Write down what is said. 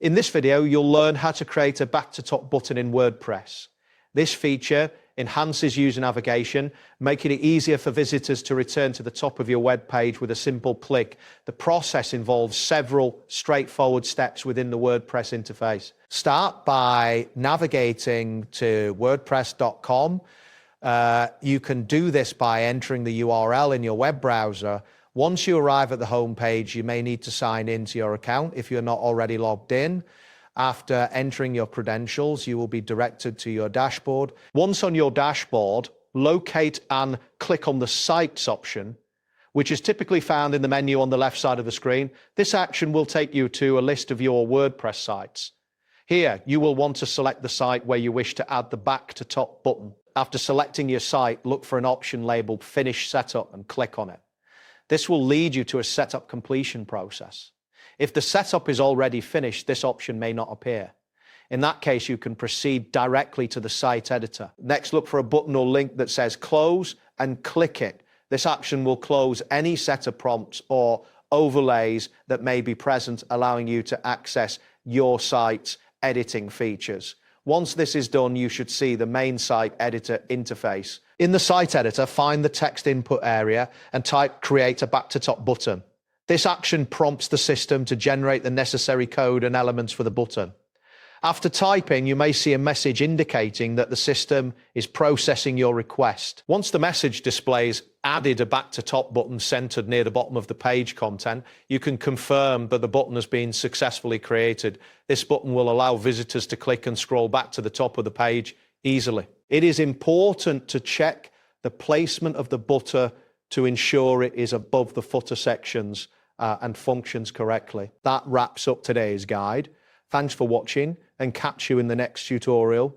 In this video, you'll learn how to create a back to top button in WordPress. This feature enhances user navigation, making it easier for visitors to return to the top of your web page with a simple click. The process involves several straightforward steps within the WordPress interface. Start by navigating to wordpress.com. You can do this by entering the URL in your web browser. Once you arrive at the home page, you may need to sign into your account if you're not already logged in. After entering your credentials, you will be directed to your dashboard. Once on your dashboard, locate and click on the Sites option, which is typically found in the menu on the left side of the screen. This action will take you to a list of your WordPress sites. Here, you will want to select the site where you wish to add the back to top button. After selecting your site, look for an option labeled Finish Setup and click on it. This will lead you to a setup completion process. If the setup is already finished, this option may not appear. In that case, you can proceed directly to the site editor. Next, look for a button or link that says Close and click it. This action will close any setup prompts or overlays that may be present, allowing you to access your site's editing features. Once this is done, you should see the main site editor interface. In the site editor, find the text input area and type Create a back to top button. This action prompts the system to generate the necessary code and elements for the button. After typing, you may see a message indicating that the system is processing your request. Once the message displays added a back to top button centered near the bottom of the page content, you can confirm that the button has been successfully created. This button will allow visitors to click and scroll back to the top of the page easily. It is important to check the placement of the button to ensure it is above the footer sections and functions correctly. That wraps up today's guide. Thanks for watching and catch you in the next tutorial.